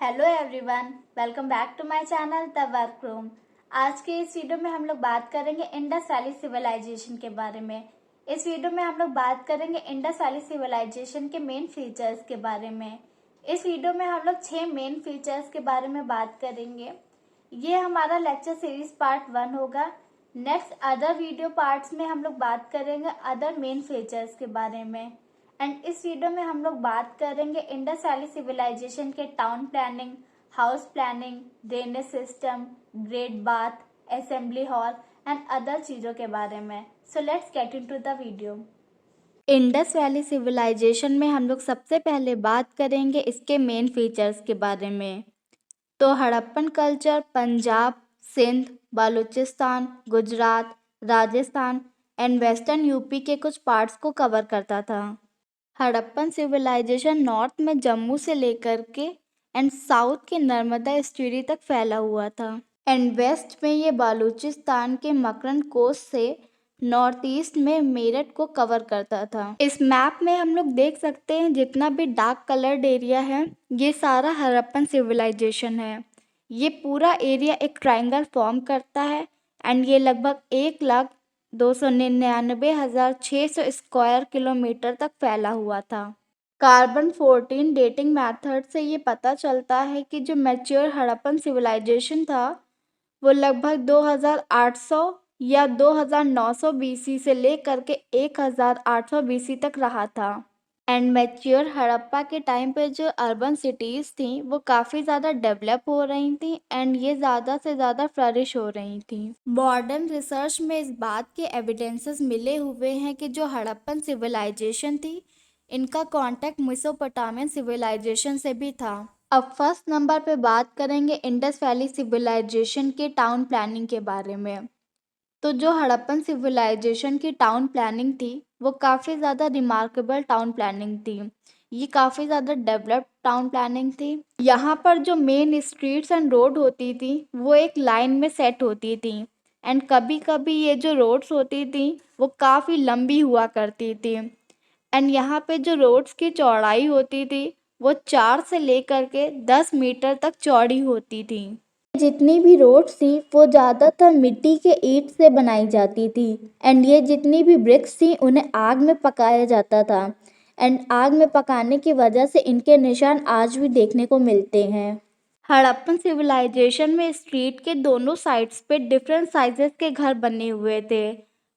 Hello everyone, welcome back to my channel the work room. आज के इस video में हम लोग बात करेंगे इंडस वैली सिविलाइजेशन के बारे में। इस वीडियो में हम लोग बात करेंगे इंडस वैली सिविलाइजेशन के मेन फीचर्स के बारे में। इस वीडियो में हम लोग 6 मेन फीचर्स के बारे में बात करेंगे। ये हमारा लेक्चर सीरीज पार्ट 1 होगा। नेक्स्ट अदर वीडियो पार्ट्स में हम लोग बात करेंगे अदर मेन फीचर्स के बारे में। एंड इस वीडियो में हम लोग बात करेंगे इंडस वैली सिविलाइजेशन के town planning, house planning, drainage system, great bath, assembly hall and other चीज़ों के बारे में। So let's get into the video. Indus valley civilisation में हम लोग सबसे पहले बात करेंगे इसके मेन फीचर्स के बारे में। तो Harappan culture Punjab, Sindh, Balochistan, Gujarat, Rajasthan and western UP के कुछ पार्ट्स को कवर करता था। हड़प्पन सिविलाइजेशन नॉर्थ में जम्मू से लेकर के एंड साउथ के नर्मदा स्ट्रीटी तक फैला हुआ था एंड वेस्ट में ये बलूचिस्तान के मकरन कोस्ट से नॉर्थ ईस्ट में मेरठ को कवर करता था। इस मैप में हम लोग देख सकते हैं जितना भी डार्क कलर्ड एरिया है ये सारा हड़प्पन सिविलाइजेशन है। ये पूरा एरिया एक ट्रायंगल फॉर्म करता है एंड ये लगभग 1,299,600 स्क्वायर किलोमीटर तक फैला हुआ था। कार्बन 14 डेटिंग मेथड से ये पता चलता है कि जो मैच्योर हड़प्पन सिविलाइजेशन था वो लगभग 2800 या 2900 बीसी से लेकर के 1800 बीसी तक रहा था। एंड मैच्योर हड़प्पा के टाइम पे जो अर्बन सिटीज़ थी वो काफ़ी ज़्यादा डेवलप हो रही थी एंड ये ज़्यादा से ज़्यादा फ्लरिश हो रही थी। मॉडर्न रिसर्च में इस बात के एविडेंसेस मिले हुए हैं कि जो हड़प्पन सिविलाइजेशन थी इनका कांटेक्ट मेसोपोटामियन सिविलाइजेशन से भी था। अब फर्स्ट नंबर पे बात करेंगे इंडस वैली सिविलाइजेशन के टाउन प्लानिंग के बारे में। तो जो हड़प्पन सिविलाइजेशन की टाउन प्लानिंग थी वो काफ़ी ज़्यादा रिमार्केबल टाउन प्लानिंग थी। ये काफ़ी ज़्यादा डेवलप्ड टाउन प्लानिंग थी। यहाँ पर जो मेन स्ट्रीट्स एंड रोड होती थी वो एक लाइन में सेट होती थी एंड कभी कभी ये जो रोड्स होती थी वो काफ़ी लंबी हुआ करती थी एंड यहाँ पे जो रोड्स की चौड़ाई होती थी वो 4 से लेकर के 10 मीटर तक चौड़ी होती थी। जितनी भी रोड्स थी वो ज़्यादातर मिट्टी के ईंट से बनाई जाती थी एंड ये जितनी भी ब्रिक्स थी उन्हें आग में पकाया जाता था एंड आग में पकाने की वजह से इनके निशान आज भी देखने को मिलते हैं। हड़प्पन सिविलाइजेशन में स्ट्रीट के दोनों साइड्स पे डिफरेंट साइजेस के घर बने हुए थे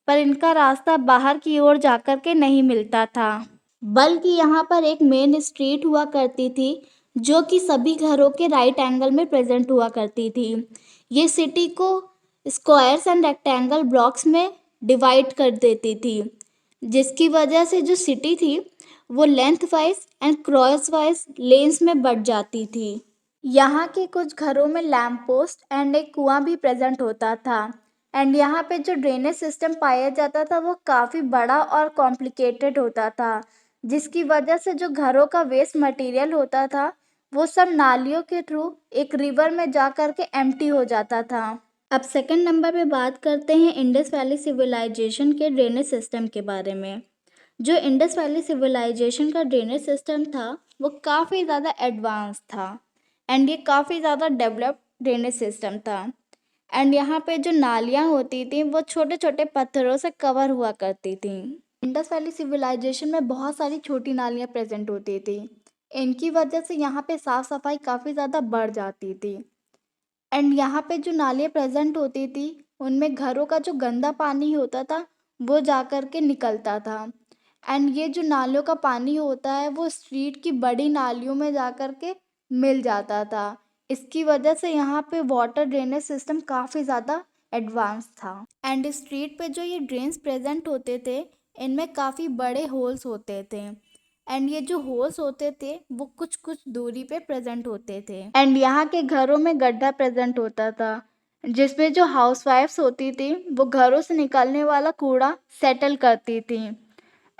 पर इनका रास्ता बाहर की ओर जाकर के नहीं मिलता था, बल्कि यहाँ पर एक मेन स्ट्रीट हुआ करती थी जो कि सभी घरों के राइट एंगल में प्रेजेंट हुआ करती थी। ये सिटी को स्क्वायर्स एंड रेक्टेंगल ब्लॉक्स में डिवाइड कर देती थी जिसकी वजह से जो सिटी थी वो length wise and cross wise lens में बढ़ जाती थी। यहाँ के कुछ घरों में लैम्प पोस्ट एंड एक कुआं भी प्रेजेंट होता था एंड यहाँ पे जो ड्रेनेज सिस्टम पाया जाता था वो काफ़ी बड़ा और कॉम्प्लिकेटेड होता था जिसकी वजह से जो घरों का वेस्ट मटेरियल होता था वो सब नालियों के थ्रू एक रिवर में जा कर के एम्प्टी हो जाता था। अब सेकंड नंबर पे बात करते हैं इंडस वैली सिविलाइजेशन के ड्रेनेज सिस्टम के बारे में। जो इंडस वैली सिविलाइजेशन का ड्रेनेज सिस्टम था वो काफ़ी ज़्यादा एडवांस था एंड ये काफ़ी ज़्यादा डेवलप्ड ड्रेनेज सिस्टम था एंड यहाँ पे जो नालियाँ होती थी वो छोटे छोटे पत्थरों से कवर हुआ करती थी। इंडस वैली सिविलाइजेशन में बहुत सारी छोटी नालियाँ प्रेजेंट होती थी। इनकी वजह से यहाँ पे साफ़ सफाई काफ़ी ज़्यादा बढ़ जाती थी एंड यहाँ पे जो नालियाँ प्रेजेंट होती थी उनमें घरों का जो गंदा पानी होता था वो जा कर के निकलता था एंड ये जो नालियों का पानी होता है वो स्ट्रीट की बड़ी नालियों में जा कर के मिल जाता था। इसकी वजह से यहाँ पे वाटर ड्रेनेज सिस्टम काफ़ी ज़्यादा एडवांस था एंड स्ट्रीट पे जो ये ड्रेन्स प्रेजेंट होते थे इनमें काफ़ी बड़े होल्स होते थे एंड ये जो होल्स होते थे वो कुछ कुछ दूरी पे प्रेजेंट होते थे एंड यहाँ के घरों में गड्ढा प्रेजेंट होता था जिसमें जो हाउसवाइफ्स होती थी वो घरों से निकलने वाला कूड़ा सेटल करती थी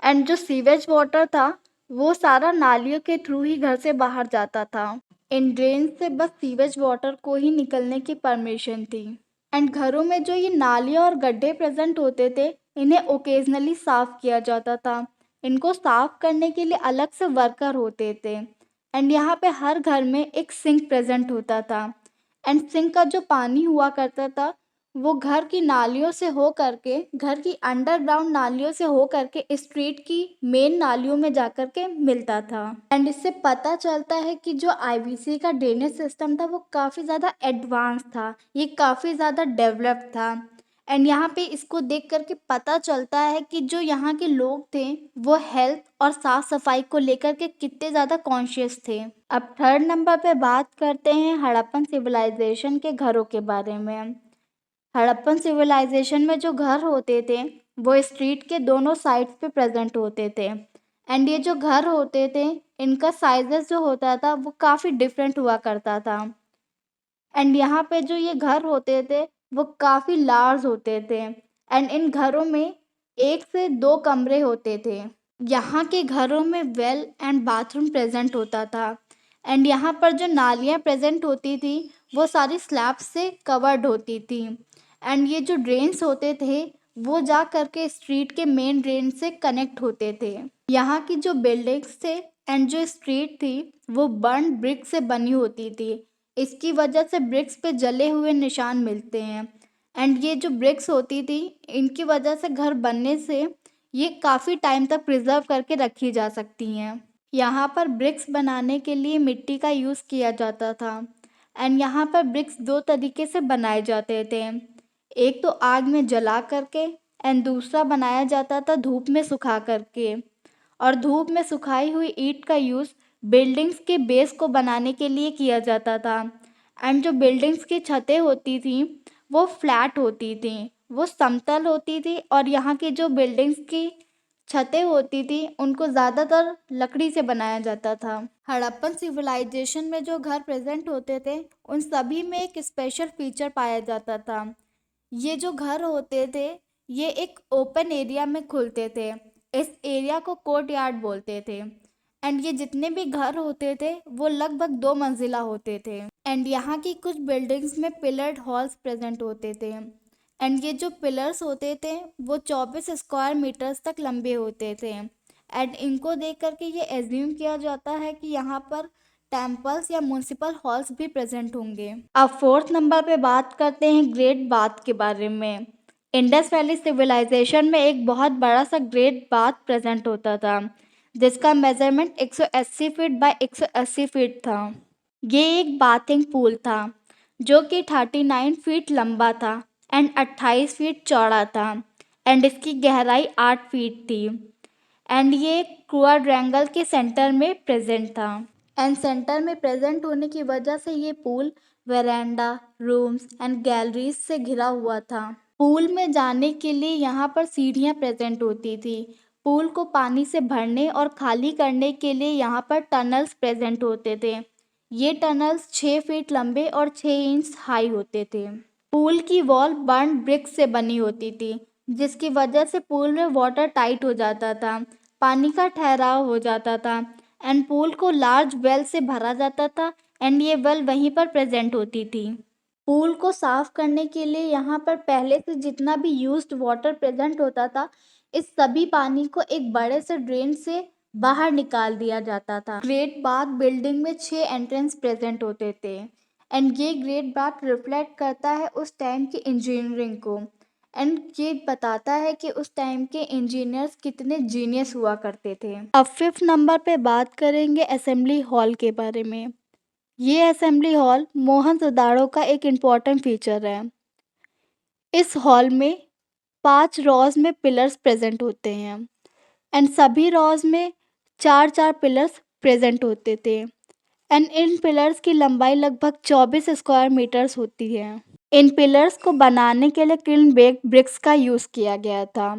एंड जो सीवेज वाटर था वो सारा नालियों के थ्रू ही घर से बाहर जाता था। इन ड्रेन से बस सीवेज वाटर को ही निकलने की परमिशन थी एंड घरों में जो ये नालियाँ और गड्ढे प्रेजेंट होते थे इन्हें ओकेजनली साफ किया जाता था। इनको साफ करने के लिए अलग से वर्कर होते थे एंड यहाँ पे हर घर में एक सिंक प्रेजेंट होता था। एंड सिंक का जो पानी हुआ करता था वो घर की नालियों से हो करके, घर की अंडरग्राउंड नालियों से हो करके स्ट्रीट की मेन नालियों में जा कर के मिलता था। एंड इससे पता चलता है कि जो आईवीसी का ड्रेनेज सिस्टम था वो काफ़ी ज़्यादा एडवांस था, ये काफ़ी ज़्यादा डेवलप था। एंड यहाँ पे इसको देख कर के पता चलता है कि जो यहाँ के लोग थे वो हेल्थ और साफ सफाई को लेकर के कितने ज़्यादा कॉन्शियस थे। अब थर्ड नंबर पे बात करते हैं हड़प्पन सिविलाइजेशन के घरों के बारे में। हड़प्पन सिविलाइजेशन में जो घर होते थे वो स्ट्रीट के दोनों साइड्स पे प्रेजेंट होते थे। एंड ये जो घर होते थे इनका साइजेस जो होता था वो काफ़ी डिफरेंट हुआ करता था। एंड यहाँ पे जो ये घर होते थे वो काफ़ी लार्ज होते थे। एंड इन घरों में 1 से 2 कमरे होते थे। यहाँ के घरों में वेल एंड बाथरूम प्रेजेंट होता था। एंड यहाँ पर जो नालियाँ प्रेजेंट होती थी वो सारी स्लैब से कवर्ड होती थी। एंड ये जो ड्रेन्स होते थे वो जा करके स्ट्रीट के मेन ड्रेन से कनेक्ट होते थे। यहाँ की जो बिल्डिंग्स थे एंड जो स्ट्रीट थी वो बर्न ब्रिक से बनी होती थी। इसकी वजह से ब्रिक्स पे जले हुए निशान मिलते हैं। एंड ये जो ब्रिक्स होती थी इनकी वजह से घर बनने से ये काफ़ी टाइम तक प्रिजर्व करके रखी जा सकती हैं। यहाँ पर ब्रिक्स बनाने के लिए मिट्टी का यूज़ किया जाता था। एंड यहाँ पर ब्रिक्स 2 तरीके से बनाए जाते थे। एक तो आग में जला करके एंड दूसरा बनाया जाता था धूप में सुखा करके। और धूप में सुखाई हुई ईंट का यूज़ बिल्डिंग्स के बेस को बनाने के लिए किया जाता था। एंड जो बिल्डिंग्स की छतें होती थी वो फ्लैट होती थी, वो समतल होती थी। और यहाँ की जो बिल्डिंग्स की छतें होती थी उनको ज़्यादातर लकड़ी से बनाया जाता था। हड़प्पन सिविलाइजेशन में जो घर प्रेजेंट होते थे उन सभी में एक स्पेशल फीचर पाया जाता था। ये जो घर होते थे ये एक ओपन एरिया में खुलते थे। इस एरिया को कोर्ट यार्ड बोलते थे। एंड ये जितने भी घर होते थे वो लगभग 2 मंजिला होते थे। एंड यहाँ की कुछ बिल्डिंग्स में पिलर्ड हॉल्स प्रेजेंट होते थे। एंड ये जो पिलर्स होते थे वो 24 स्क्वायर मीटर्स तक लंबे होते थे। एंड इनको देख करके ये एज्यूम किया जाता है कि यहाँ पर टेम्पल्स या म्यूनिसिपल हॉल्स भी प्रेजेंट होंगे। अब फोर्थ नंबर पे बात करते हैं ग्रेट बाथ के बारे में। इंडस वैली सिविलाइजेशन में एक बहुत बड़ा सा ग्रेट बाथ प्रेजेंट होता था जिसका मेजरमेंट 180 फीट बाय 180 फीट था। ये एक बाथिंग पूल था जो कि 39 फीट लंबा था एंड 28 फीट चौड़ा था। एंड इसकी गहराई 8 फीट थी। एंड ये क्वाड्रेंगल के सेंटर में प्रेजेंट था। एंड सेंटर में प्रेजेंट होने की वजह से ये pool veranda, rooms and galleries से घिरा हुआ था। पूल में जाने के लिए यहाँ पर सीढ़ियाँ प्रेजेंट होती थी। पूल को पानी से भरने और खाली करने के लिए यहाँ पर टनल्स प्रेजेंट होते थे। ये टनल्स 6 फीट लंबे और 6 इंच हाई होते थे। पूल की वॉल बर्न ब्रिक्स से बनी होती थी जिसकी वजह से पूल में वाटर टाइट हो जाता था, पानी का ठहराव हो जाता था। एंड पूल को लार्ज वेल से भरा जाता था एंड ये वेल वहीं पर प्रेजेंट होती थी। पूल को साफ करने के लिए यहाँ पर पहले से जितना भी यूज्ड वाटर प्रेजेंट होता था इस सभी पानी को एक बड़े से ड्रेन से बाहर निकाल दिया जाता था। ग्रेट बाथ बिल्डिंग में 6 एंट्रेंस प्रेजेंट होते थे। एंड ये ग्रेट बाथ रिफ्लेक्ट करता है उस टाइम की इंजीनियरिंग को। एंड ये बताता है कि उस टाइम के इंजीनियर्स कितने जीनियस हुआ करते थे। अब फिफ्थ नंबर पे बात करेंगे असेंबली हॉल के बारे में। ये असेंबली हॉल मोहनजोदाड़ो का एक इम्पॉर्टेंट फीचर है। इस हॉल में 5 रॉज में पिलर्स प्रेजेंट होते हैं। एंड सभी रॉज में 4-4 पिलर्स प्रेजेंट होते थे। एंड इन पिलर्स की लंबाई लगभग 24 स्क्वायर मीटर्स होती है। इन पिलर्स को बनाने के लिए किल्न बेक्ड ब्रिक्स का यूज़ किया गया था।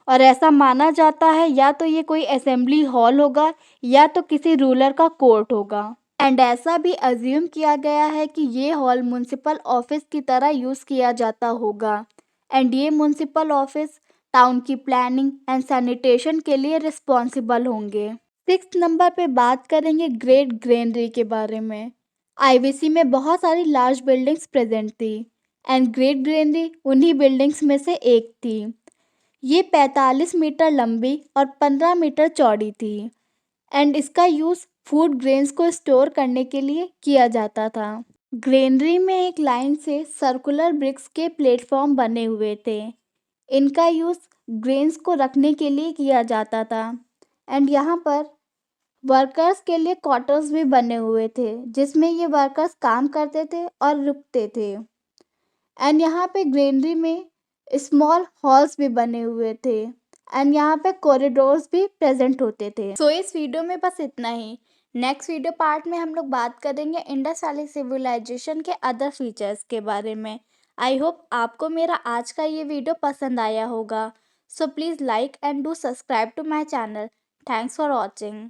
और ऐसा माना जाता है या तो ये कोई असेंबली हॉल होगा या तो किसी रूलर का कोर्ट होगा। एंड ऐसा भी अज्यूम किया गया है कि ये हॉल म्यूनिसिपल ऑफिस की तरह यूज़ किया जाता होगा। एंड ये म्यूनिसिपल ऑफिस टाउन की प्लानिंग एंड सैनिटेशन के लिए रिस्पॉन्सिबल होंगे। सिक्स्थ नंबर पे बात करेंगे ग्रेट ग्रेनरी के बारे में। आईवीसी में बहुत सारी लार्ज बिल्डिंग्स प्रेजेंट थी एंड ग्रेट ग्रेनरी उन्हीं बिल्डिंग्स में से एक थी। ये 45 मीटर लंबी और 15 मीटर चौड़ी थी। एंड इसका यूज़ फूड ग्रेन्स को स्टोर करने के लिए किया जाता था। ग्रेनरी में एक लाइन से सर्कुलर ब्रिक्स के प्लेटफॉर्म बने हुए थे। इनका यूज़ ग्रेन्स को रखने के लिए किया जाता था। एंड यहाँ पर वर्कर्स के लिए क्वार्टर्स भी बने हुए थे, जिसमें ये वर्कर्स काम करते थे और रुकते थे। एंड यहाँ पे ग्रेनरी में स्मॉल हॉल्स भी बने हुए थे। एंड यहाँ पे कॉरिडोर्स भी प्रेजेंट होते थे। सो इस वीडियो में बस इतना ही। नेक्स्ट वीडियो पार्ट में हम लोग बात करेंगे इंडस वैली सिविलाइजेशन के अदर फीचर्स के बारे में। आई होप आपको मेरा आज का ये वीडियो पसंद आया होगा। So please like and do subscribe to my channel. Thanks for watching.